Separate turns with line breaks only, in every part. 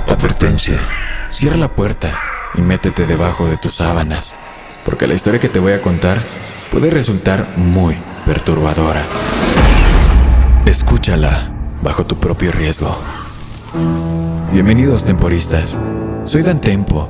Advertencia: cierra la puerta y métete debajo de tus sábanas, porque la historia que te voy a contar puede resultar muy perturbadora. Escúchala bajo tu propio riesgo. Bienvenidos, temporistas. Soy Dan Tempo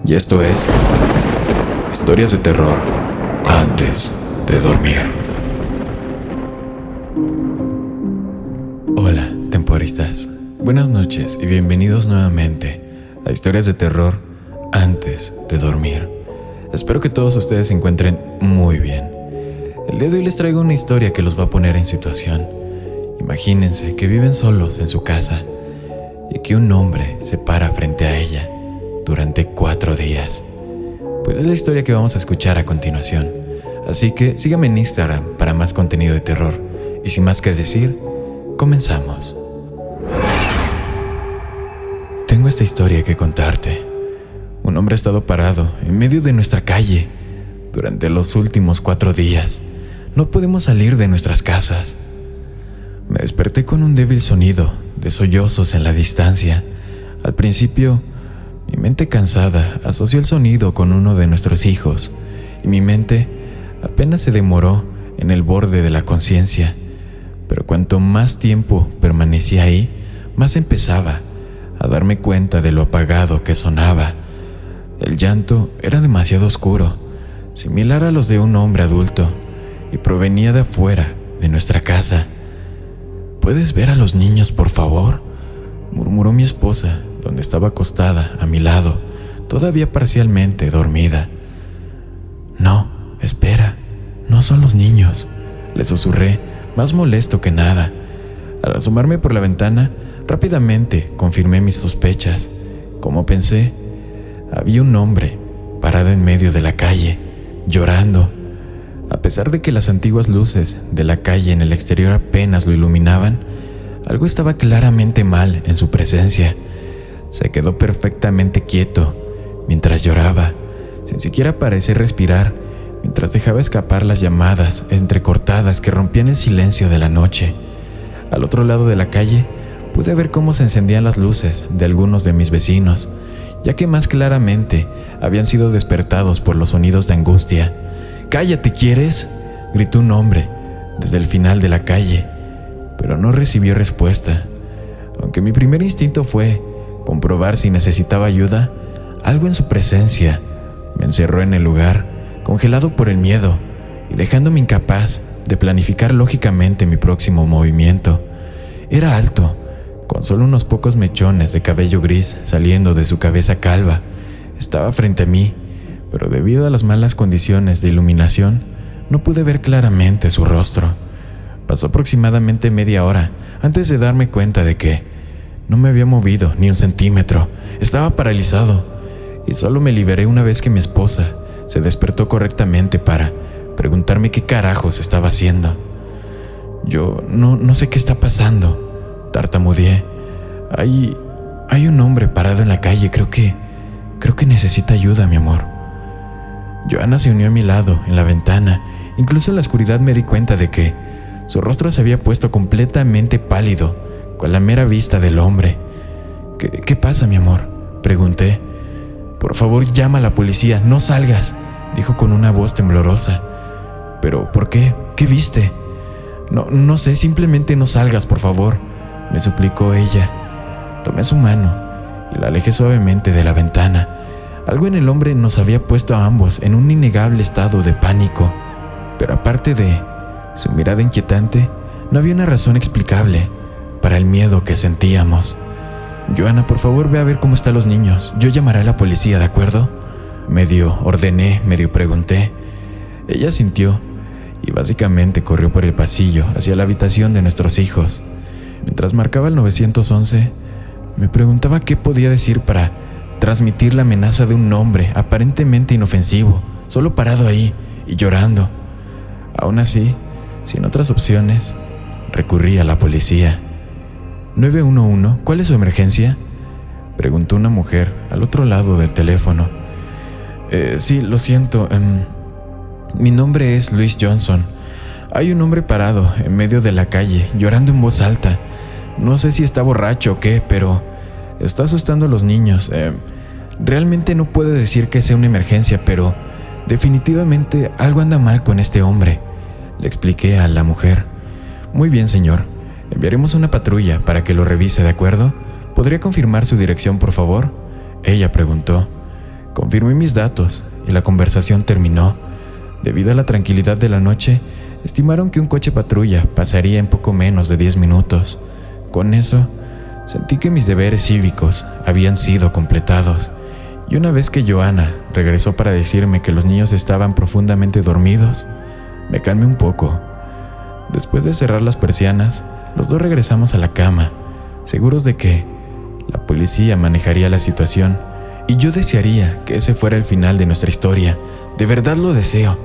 y esto es Historias de Terror antes de dormir. Hola, temporistas. Buenas noches y bienvenidos nuevamente a Historias de Terror antes de dormir. Espero que todos ustedes se encuentren muy bien. El día de hoy les traigo una historia que los va a poner en situación. Imagínense que viven solos en su casa y que un hombre se para frente a ella durante 4 días. Pues es la historia que vamos a escuchar a continuación. Así que síganme en Instagram para más contenido de terror. Y sin más que decir, comenzamos. Tengo esta historia que contarte. Un hombre ha estado parado en medio de nuestra calle durante los últimos 4 días. No podemos salir de nuestras casas. Me desperté con un débil sonido de sollozos en la distancia. Al principio, mi mente cansada asoció el sonido con uno de nuestros hijos, y mi mente apenas se demoró en el borde de la conciencia. Pero cuanto más tiempo permanecía ahí, más empezaba a darme cuenta de lo apagado que sonaba. El llanto era demasiado oscuro, similar a los de un hombre adulto, y provenía de afuera de nuestra casa. ¿Puedes ver a los niños, por favor?, murmuró mi esposa, donde estaba acostada a mi lado, todavía parcialmente dormida. No, espera, no son los niños, le susurré, más molesto que nada. Al asomarme por la ventana, rápidamente confirmé mis sospechas. Como pensé, había un hombre parado en medio de la calle, llorando. A pesar de que las antiguas luces de la calle en el exterior apenas lo iluminaban, algo estaba claramente mal en su presencia. Se quedó perfectamente quieto mientras lloraba, sin siquiera parecer respirar, mientras dejaba escapar las llamadas entrecortadas que rompían el silencio de la noche. Al otro lado de la calle, pude ver cómo se encendían las luces de algunos de mis vecinos, ya que más claramente habían sido despertados por los sonidos de angustia. «¡Cállate, ¿quieres?», gritó un hombre desde el final de la calle, pero no recibió respuesta. Aunque mi primer instinto fue comprobar si necesitaba ayuda, algo en su presencia me encerró en el lugar, congelado por el miedo y dejándome incapaz de planificar lógicamente mi próximo movimiento. Era alto, con solo unos pocos mechones de cabello gris saliendo de su cabeza calva. Estaba frente a mí, pero debido a las malas condiciones de iluminación, no pude ver claramente su rostro. Pasó aproximadamente media hora antes de darme cuenta de que no me había movido ni un centímetro. Estaba paralizado y solo me liberé una vez que mi esposa se despertó correctamente para preguntarme qué carajos estaba haciendo. Yo no sé qué está pasando, tartamudeé. Hay un hombre parado en la calle, creo que necesita ayuda, mi amor. Johanna se unió a mi lado en la ventana. Incluso en la oscuridad me di cuenta de que su rostro se había puesto completamente pálido con la mera vista del hombre. ¿Qué pasa, mi amor?, pregunté. «Por favor, llama a la policía, no salgas», dijo con una voz temblorosa. «¿Pero por qué? ¿Qué viste?» No sé, simplemente no salgas, por favor», me suplicó ella. Tomé su mano y la alejé suavemente de la ventana. Algo en el hombre nos había puesto a ambos en un innegable estado de pánico, pero aparte de su mirada inquietante, no había una razón explicable para el miedo que sentíamos. «Johanna, por favor, ve a ver cómo están los niños. Yo llamaré a la policía, ¿de acuerdo?», medio ordené, medio pregunté. Ella asintió y básicamente corrió por el pasillo hacia la habitación de nuestros hijos. Mientras marcaba el 911, me preguntaba qué podía decir para transmitir la amenaza de un hombre aparentemente inofensivo, solo parado ahí y llorando. Aún así, sin otras opciones, recurrí a la policía. «911, ¿cuál es su emergencia?», preguntó una mujer al otro lado del teléfono. Sí, lo siento, mi nombre es Luis Johnson. Hay un hombre parado en medio de la calle, llorando en voz alta. No sé si está borracho o qué, pero está asustando a los niños. Realmente no puedo decir que sea una emergencia, pero definitivamente algo anda mal con este hombre, le expliqué a la mujer. Muy bien, señor. Enviaremos una patrulla para que lo revise, ¿de acuerdo? ¿Podría confirmar su dirección, por favor?, ella preguntó. Confirmé mis datos y la conversación terminó. Debido a la tranquilidad de la noche, estimaron que un coche patrulla pasaría en poco menos de 10 minutos. Con eso, sentí que mis deberes cívicos habían sido completados. Y una vez que Johanna regresó para decirme que los niños estaban profundamente dormidos, me calmé un poco. Después de cerrar las persianas, los dos regresamos a la cama, seguros de que la policía manejaría la situación, y yo desearía que ese fuera el final de nuestra historia. De verdad lo deseo.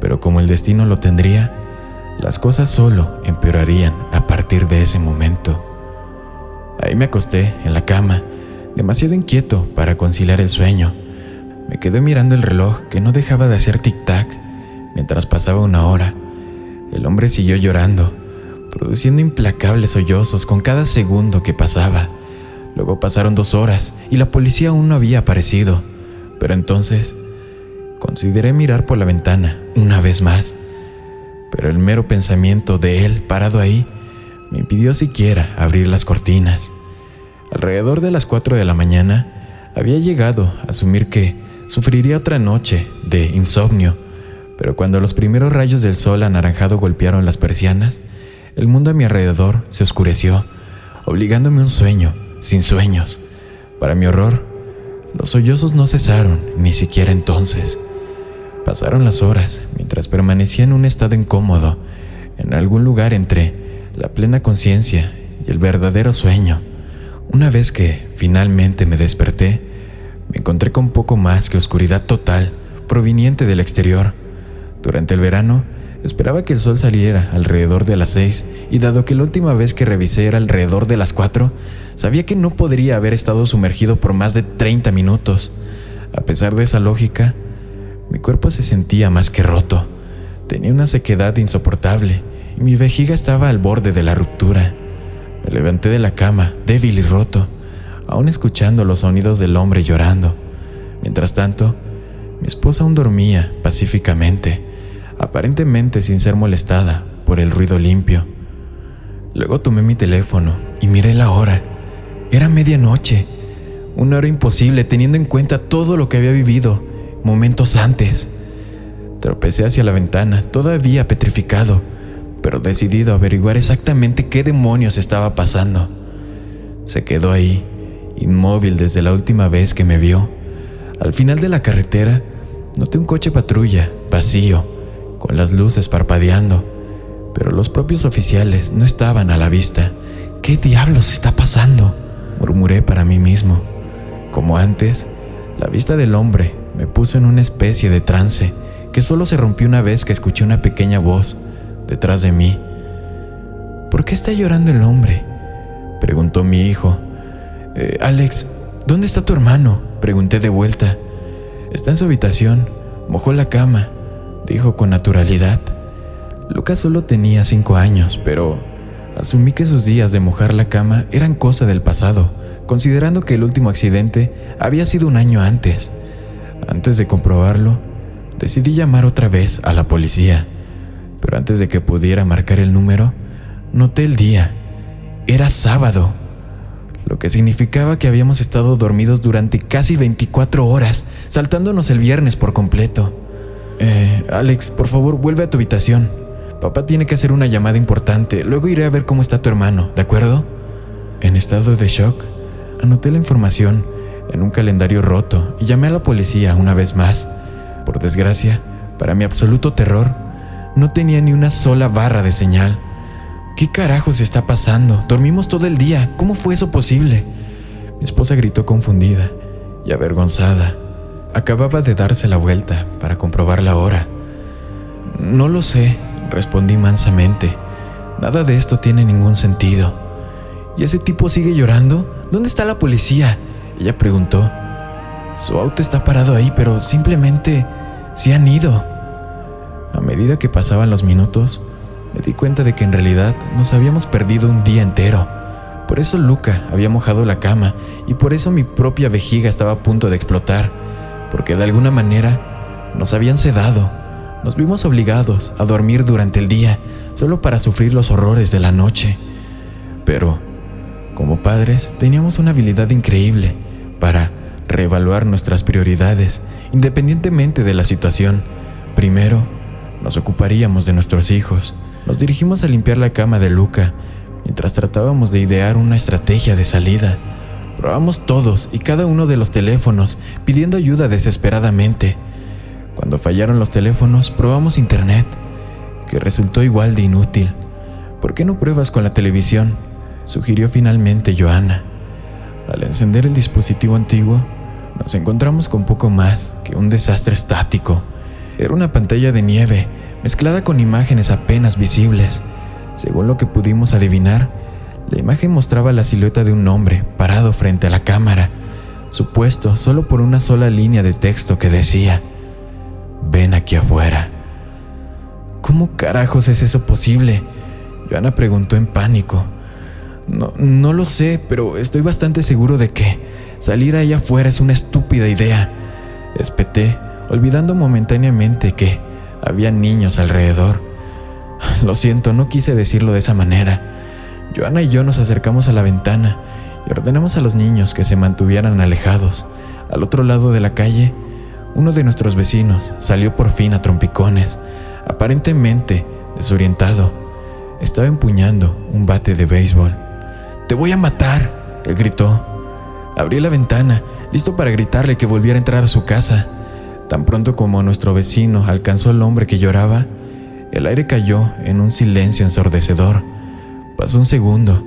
Pero como el destino lo tendría, las cosas solo empeorarían a partir de ese momento. Ahí me acosté en la cama, demasiado inquieto para conciliar el sueño. Me quedé mirando el reloj que no dejaba de hacer tic-tac. Mientras pasaba una hora, el hombre siguió llorando, produciendo implacables sollozos con cada segundo que pasaba. Luego pasaron 2 horas y la policía aún no había aparecido. Pero entonces consideré mirar por la ventana una vez más. Pero el mero pensamiento de él parado ahí me impidió siquiera abrir las cortinas. Alrededor de las 4 de la mañana había llegado a asumir que sufriría otra noche de insomnio. Pero cuando los primeros rayos del sol anaranjado golpearon las persianas, el mundo a mi alrededor se oscureció, obligándome a un sueño sin sueños. Para mi horror, los sollozos no cesaron, ni siquiera entonces. Pasaron las horas mientras permanecía en un estado incómodo, en algún lugar entre la plena conciencia y el verdadero sueño. Una vez que finalmente me desperté, me encontré con poco más que oscuridad total proveniente del exterior. Durante el verano, esperaba que el sol saliera alrededor de las 6, y dado que la última vez que revisé era alrededor de las 4, sabía que no podría haber estado sumergido por más de 30 minutos. A pesar de esa lógica, mi cuerpo se sentía más que roto. Tenía una sequedad insoportable y mi vejiga estaba al borde de la ruptura. Me levanté de la cama, débil y roto, aún escuchando los sonidos del hombre llorando. Mientras tanto, mi esposa aún dormía pacíficamente, aparentemente sin ser molestada por el ruido limpio. Luego tomé mi teléfono y miré la hora. Era medianoche, una hora imposible teniendo en cuenta todo lo que había vivido momentos antes. Tropecé hacia la ventana, todavía petrificado, pero decidido a averiguar exactamente qué demonios estaba pasando. Se quedó ahí, inmóvil desde la última vez que me vio. Al final de la carretera, noté un coche patrulla, vacío, con las luces parpadeando, pero los propios oficiales no estaban a la vista. ¿Qué diablos está pasando?, murmuré para mí mismo. Como antes, la vista del hombre me puso en una especie de trance que solo se rompió una vez que escuché una pequeña voz detrás de mí. ¿Por qué está llorando el hombre?, preguntó mi hijo. Alex, ¿dónde está tu hermano?, pregunté de vuelta. Está en su habitación, mojó la cama, dijo con naturalidad. Lucas solo tenía 5 años, pero asumí que sus días de mojar la cama eran cosa del pasado, considerando que el último accidente había sido un año antes. Antes de comprobarlo, decidí llamar otra vez a la policía, pero antes de que pudiera marcar el número, noté el día. Era sábado, lo que significaba que habíamos estado dormidos durante casi 24 horas, saltándonos el viernes por completo. Alex, por favor, vuelve a tu habitación. Papá tiene que hacer una llamada importante, luego iré a ver cómo está tu hermano, ¿de acuerdo? En estado de shock, anoté la información en un calendario roto y llamé a la policía una vez más. Por desgracia, para mi absoluto terror, no tenía ni una sola barra de señal. ¿Qué carajos está pasando? Dormimos todo el día, ¿cómo fue eso posible?, mi esposa gritó confundida y avergonzada. Acababa de darse la vuelta para comprobar la hora. No lo sé, respondí mansamente. Nada de esto tiene ningún sentido. ¿Y ese tipo sigue llorando? ¿Dónde está la policía?, ella preguntó. Su auto está parado ahí, pero simplemente se han ido. A medida que pasaban los minutos, me di cuenta de que en realidad nos habíamos perdido un día entero. Por eso Luca había mojado la cama y por eso mi propia vejiga estaba a punto de explotar, porque de alguna manera nos habían sedado. Nos vimos obligados a dormir durante el día solo para sufrir los horrores de la noche. Pero, como padres, teníamos una habilidad increíble para reevaluar nuestras prioridades independientemente de la situación. Primero, nos ocuparíamos de nuestros hijos. Nos dirigimos a limpiar la cama de Luca mientras tratábamos de idear una estrategia de salida. Probamos todos y cada uno de los teléfonos pidiendo ayuda desesperadamente. Cuando fallaron los teléfonos, probamos internet, que resultó igual de inútil. ¿Por qué no pruebas con la televisión?, sugirió finalmente Joanna. Al encender el dispositivo antiguo, nos encontramos con poco más que un desastre estático. Era una pantalla de nieve mezclada con imágenes apenas visibles. Según lo que pudimos adivinar, la imagen mostraba la silueta de un hombre parado frente a la cámara, supuesto solo por una sola línea de texto que decía: «Ven aquí afuera». ¿Cómo carajos es eso posible?, Joanna preguntó en pánico. No lo sé, pero estoy bastante seguro de que salir ahí afuera es una estúpida idea, espeté, olvidando momentáneamente que había niños alrededor. Lo siento, no quise decirlo de esa manera. Joanna y yo nos acercamos a la ventana y ordenamos a los niños que se mantuvieran alejados. Al otro lado de la calle, uno de nuestros vecinos salió por fin a trompicones, aparentemente desorientado. Estaba empuñando un bate de béisbol. «¡Te voy a matar!», él gritó. Abrí la ventana, listo para gritarle que volviera a entrar a su casa. Tan pronto como nuestro vecino alcanzó al hombre que lloraba, el aire cayó en un silencio ensordecedor. Pasó un segundo,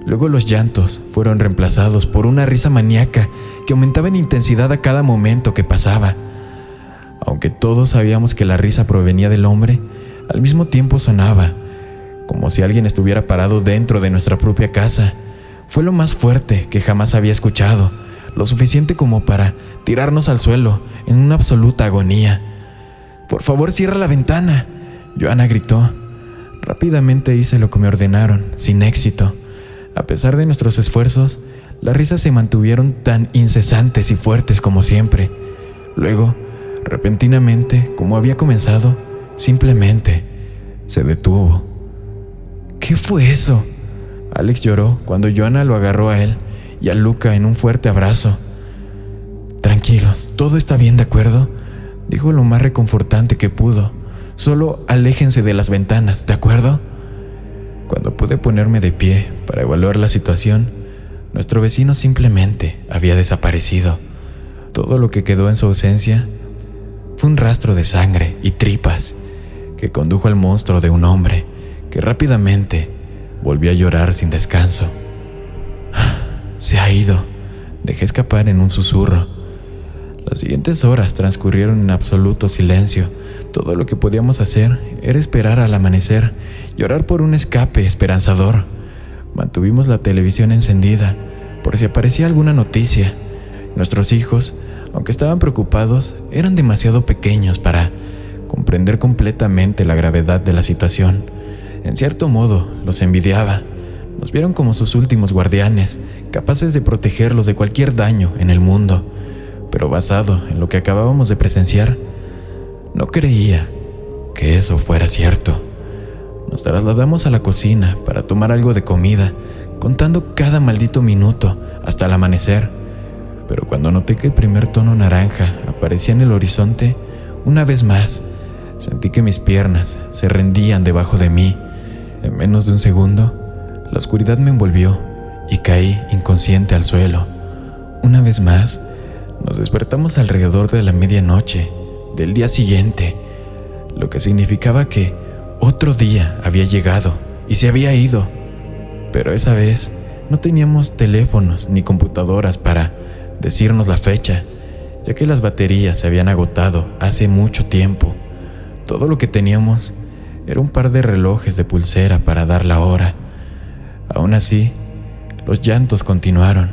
luego los llantos fueron reemplazados por una risa maníaca que aumentaba en intensidad a cada momento que pasaba. Aunque todos sabíamos que la risa provenía del hombre, al mismo tiempo sonaba como si alguien estuviera parado dentro de nuestra propia casa. Fue lo más fuerte que jamás había escuchado, lo suficiente como para tirarnos al suelo en una absoluta agonía. «Por favor, cierra la ventana», Joanna gritó. Rápidamente hice lo que me ordenaron, sin éxito. A pesar de nuestros esfuerzos, las risas se mantuvieron tan incesantes y fuertes como siempre. Luego, repentinamente, como había comenzado, simplemente se detuvo. «¿Qué fue eso?», Alex lloró cuando Joanna lo agarró a él y a Luca en un fuerte abrazo. «Tranquilos, todo está bien, ¿de acuerdo?», dijo lo más reconfortante que pudo. «Solo aléjense de las ventanas, ¿de acuerdo?». Cuando pude ponerme de pie para evaluar la situación, nuestro vecino simplemente había desaparecido. Todo lo que quedó en su ausencia fue un rastro de sangre y tripas que condujo al monstruo de un hombre que rápidamente volvió a llorar sin descanso. «Se ha ido», dejé escapar en un susurro. Las siguientes horas transcurrieron en absoluto silencio. Todo lo que podíamos hacer era esperar al amanecer y orar por un escape esperanzador. Mantuvimos la televisión encendida por si aparecía alguna noticia. Nuestros hijos, aunque estaban preocupados, eran demasiado pequeños para comprender completamente la gravedad de la situación. En cierto modo, los envidiaba. Nos vieron como sus últimos guardianes, capaces de protegerlos de cualquier daño en el mundo. Pero basado en lo que acabábamos de presenciar, no creía que eso fuera cierto. Nos trasladamos a la cocina para tomar algo de comida, contando cada maldito minuto hasta el amanecer. Pero cuando noté que el primer tono naranja aparecía en el horizonte, una vez más, sentí que mis piernas se rendían debajo de mí. En menos de un segundo, la oscuridad me envolvió y caí inconsciente al suelo. Una vez más, nos despertamos alrededor de la medianoche del día siguiente, lo que significaba que otro día había llegado y se había ido. Pero esa vez no teníamos teléfonos ni computadoras para decirnos la fecha, ya que las baterías se habían agotado hace mucho tiempo. Todo lo que teníamos era un par de relojes de pulsera para dar la hora. Aún así, los llantos continuaron.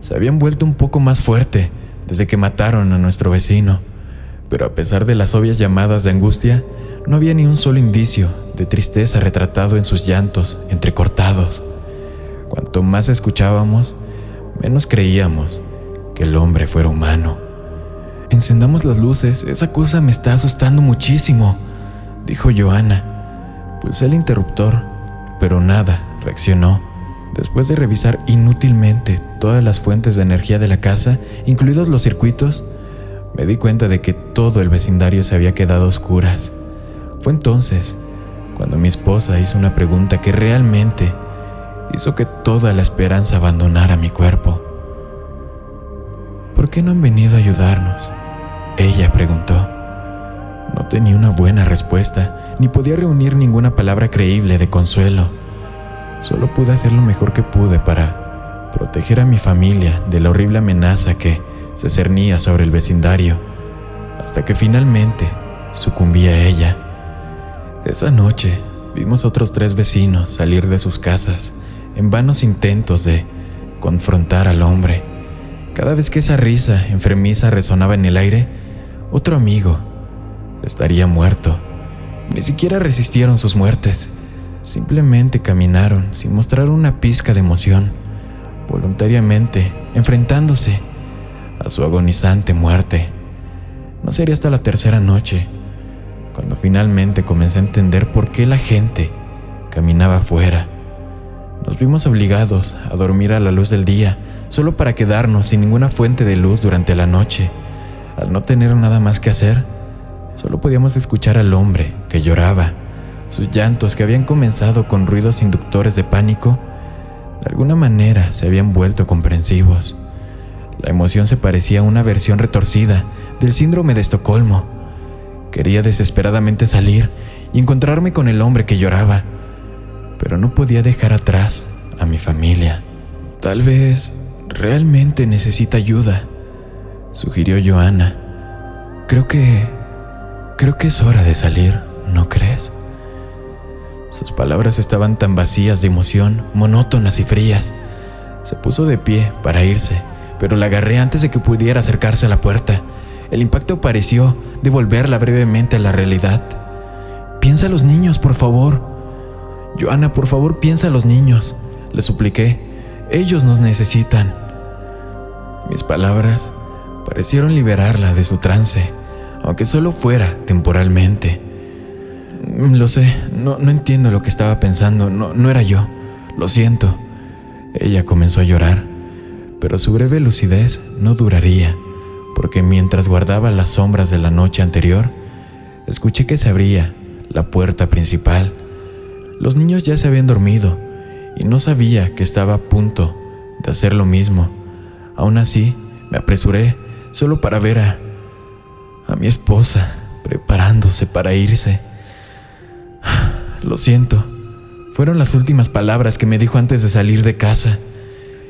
Se habían vuelto un poco más fuerte desde que mataron a nuestro vecino, pero a pesar de las obvias llamadas de angustia, no había ni un solo indicio de tristeza retratado en sus llantos entrecortados. Cuanto más escuchábamos, menos creíamos que el hombre fuera humano. «Encendamos las luces, esa cosa me está asustando muchísimo», dijo Johanna. Pulsé el interruptor, pero nada reaccionó. Después de revisar inútilmente todas las fuentes de energía de la casa, incluidos los circuitos, me di cuenta de que todo el vecindario se había quedado a oscuras. Fue entonces cuando mi esposa hizo una pregunta que realmente hizo que toda la esperanza abandonara mi cuerpo. «¿Por qué no han venido a ayudarnos?», ella preguntó. No tenía una buena respuesta, ni podía reunir ninguna palabra creíble de consuelo. Solo pude hacer lo mejor que pude para proteger a mi familia de la horrible amenaza que se cernía sobre el vecindario, hasta que finalmente sucumbí a ella. Esa noche vimos otros 3 vecinos salir de sus casas en vanos intentos de confrontar al hombre. Cada vez que esa risa enfermiza resonaba en el aire, otro amigo estaría muerto. Ni siquiera resistieron sus muertes. Simplemente caminaron sin mostrar una pizca de emoción, voluntariamente enfrentándose a su agonizante muerte. No sería hasta la 3ª noche cuando finalmente comencé a entender por qué la gente caminaba afuera. Nos vimos obligados a dormir a la luz del día, solo para quedarnos sin ninguna fuente de luz durante la noche. Al no tener nada más que hacer, solo podíamos escuchar al hombre que lloraba. Sus llantos, que habían comenzado con ruidos inductores de pánico, de alguna manera se habían vuelto comprensivos. La emoción se parecía a una versión retorcida del síndrome de Estocolmo. Quería desesperadamente salir y encontrarme con el hombre que lloraba, pero no podía dejar atrás a mi familia. «Tal vez realmente necesita ayuda», sugirió Johanna. Creo que es hora de salir, ¿no crees?» Sus palabras estaban tan vacías de emoción, monótonas y frías. Se puso de pie para irse, pero la agarré antes de que pudiera acercarse a la puerta. El impacto pareció devolverla brevemente a la realidad. «Piensa a los niños, por favor. Johanna, por favor, piensa a los niños», le supliqué. «Ellos nos necesitan». Mis palabras parecieron liberarla de su trance, aunque solo fuera temporalmente. «Lo sé, no entiendo lo que estaba pensando, no era yo, lo siento». Ella comenzó a llorar, pero su breve lucidez no duraría, porque mientras guardaba las sombras de la noche anterior, escuché que se abría la puerta principal. Los niños ya se habían dormido y no sabía que estaba a punto de hacer lo mismo. Aún así, me apresuré solo para ver a mi esposa preparándose para irse. «Lo siento», fueron las últimas palabras que me dijo antes de salir de casa.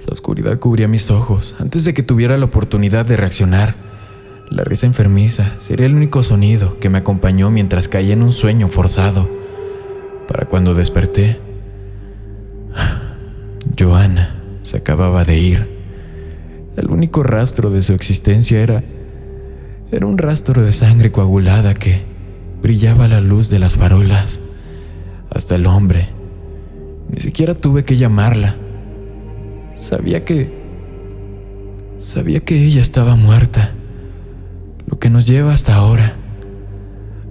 La oscuridad cubría mis ojos antes de que tuviera la oportunidad de reaccionar. La risa enfermiza sería el único sonido que me acompañó mientras caía en un sueño forzado. Para cuando desperté, Johanna se acababa de ir. El único rastro de su existencia era un rastro de sangre coagulada que brillaba a la luz de las farolas. Hasta el hombre, ni siquiera tuve que llamarla. Sabía que ella estaba muerta, lo que nos lleva hasta ahora.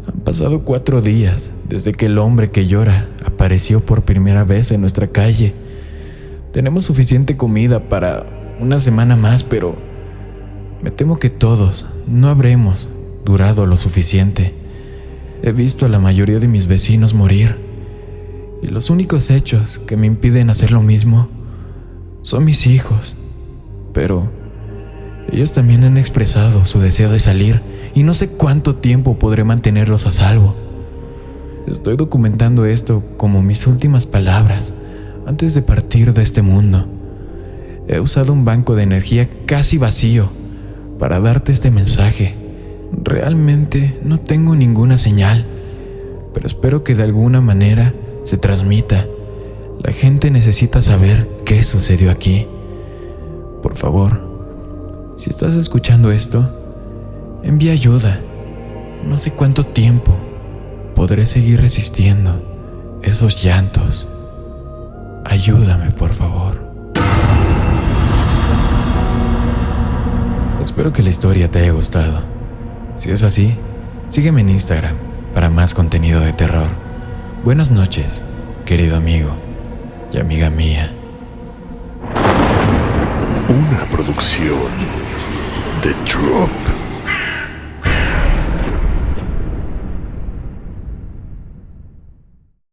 Han pasado 4 días desde que el hombre que llora apareció por primera vez en nuestra calle. Tenemos suficiente comida para una semana más, pero me temo que todos no habremos durado lo suficiente. He visto a la mayoría de mis vecinos morir, y los únicos hechos que me impiden hacer lo mismo son mis hijos. Pero ellos también han expresado su deseo de salir, y no sé cuánto tiempo podré mantenerlos a salvo. Estoy documentando esto como mis últimas palabras antes de partir de este mundo. He usado un banco de energía casi vacío para darte este mensaje. Realmente no tengo ninguna señal, pero espero que de alguna manera se transmita. La gente necesita saber qué sucedió aquí. Por favor, si estás escuchando esto, envía ayuda. No sé cuánto tiempo podré seguir resistiendo esos llantos. Ayúdame, por favor. Espero que la historia te haya gustado. Si es así, sígueme en Instagram para más contenido de terror. Buenas noches, querido amigo y amiga mía.
Una producción de Drop.